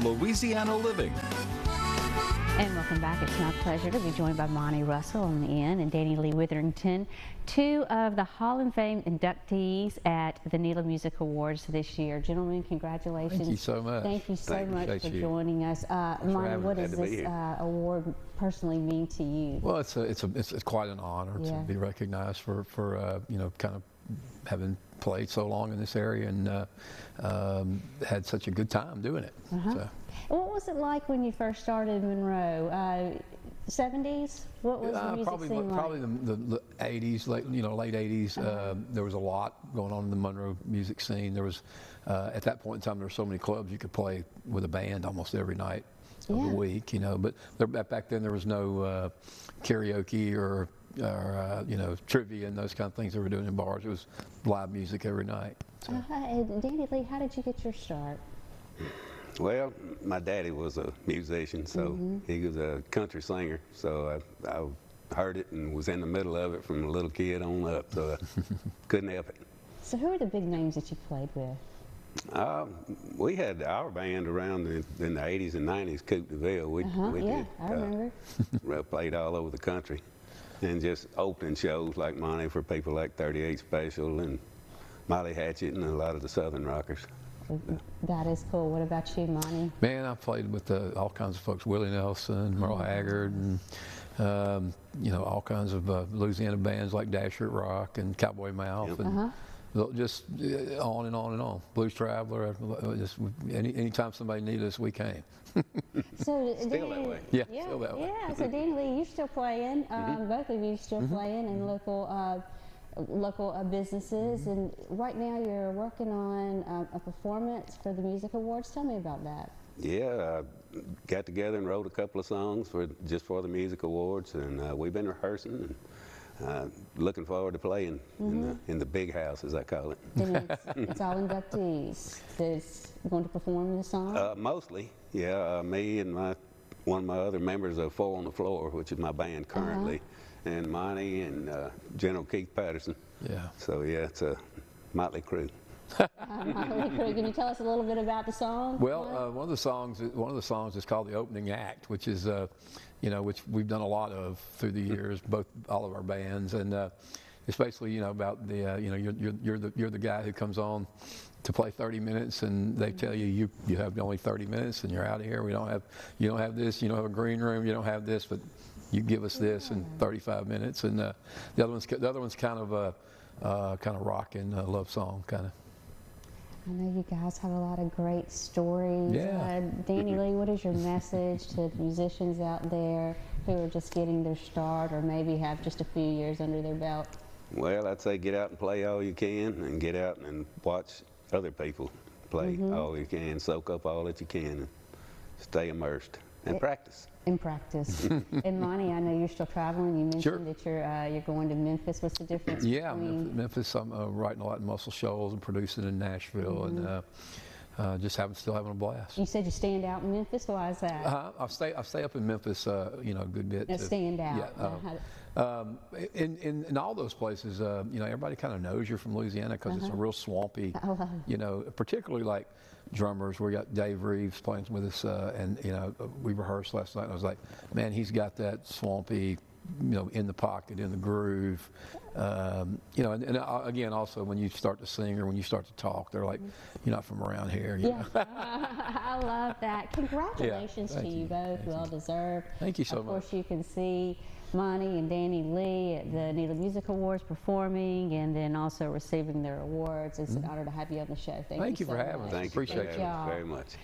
Louisiana Living. And welcome back. It's my pleasure to be joined by Monty Russell on the end and Danny Lee Witherington, two of the Hall of Fame inductees at the NELA Music Awards this year. Gentlemen, congratulations. Thank you so much. Thank you so much for joining us. Monty, what does this award personally mean to you? Well, it's quite an honor to be recognized for you know, kind of having played so long in this area and had such a good time doing it. So. What was it like when you first started in Monroe? 70s? What was the music scene like? Probably the 80s, late 80s. There was a lot going on in the Monroe music scene. There was, at that point in time, there were so many clubs you could play with a band almost every night of the week, you know. But back then there was no karaoke or you know, trivia and those kind of things they were doing in bars. It was live music every night. So. And Danny Lee, how did you get your start? Well, my daddy was a musician, so he was a country singer. So I heard it and was in the middle of it from a little kid on up, so I couldn't help it. So who are the big names that you played with? We had our band around in the 80s and 90s, Coupe de Ville. We did, I remember. Played all over the country and just opening shows like Monty for people like 38 Special and Molly Hatchet and a lot of the Southern rockers. That is cool. What about you, Monty? Man, I played with all kinds of folks, Willie Nelson, Merle Haggard, and you know, all kinds of Louisiana bands like Dasher Rock and Cowboy Mouth, and just on and on and on. Blues Traveler. Just anytime somebody needed us, we came. So still that way. Yeah, still that way. Yeah. So Danny Lee, you're still playing. Both of you still playing in local businesses, and right now you're working on a performance for the Music Awards. Tell me about that. Yeah, I got together and wrote a couple of songs just for the Music Awards, and we've been rehearsing and looking forward to playing in the big house, as I call it. And it's all inductees that's going to perform the song? Mostly, yeah. Me and one of my other members of Four on the Floor, which is my band currently, and Monty and General Keith Patterson. Yeah. So yeah, it's a motley crew. Motley crew. Can you tell us a little bit about the song? Well, one of the songs is called "The Opening Act," which is you know, which we've done a lot of through the years, all of our bands, and it's basically, you know, about the you know, you're the guy who comes on to play 30 minutes, and they tell you have only 30 minutes, and you're out of here. You don't have this. You don't have a green room. You don't have this, but you give us this in 35 minutes, and the other one's kind of a rockin' love song kind of. I know you guys have a lot of great stories. Yeah. Danny Lee, what is your message to musicians out there who are just getting their start or maybe have just a few years under their belt? Well, I'd say get out and play all you can, and get out and watch other people play all you can, soak up all that you can, and stay immersed and practice. And practice. And Monty, I know you're still traveling. You mentioned that you're going to Memphis. What's the difference? Yeah, between... Memphis. I'm writing a lot in Muscle Shoals and producing in Nashville, and just still having a blast. You said you stand out in Memphis. Why is that? I stay up in Memphis, you know, a good bit. Stand out. Yeah. In all those places, you know, everybody kind of knows you're from Louisiana because it's a real swampy, you know, particularly like drummers. We got Dave Reeves playing with us, and you know, we rehearsed last night, and I was like, man, he's got that swampy, you know, in the pocket, in the groove, you know, and again, also when you start to sing or when you start to talk, they're like, you're not from around here. You know? I love that. Congratulations to you both. Well deserved. Thank you so much. Of course, you can see Monty and Danny Lee at the NELA Music Awards performing and then also receiving their awards. It's an honor to have you on the show. Thank you for having us. Thank you. Appreciate it very much.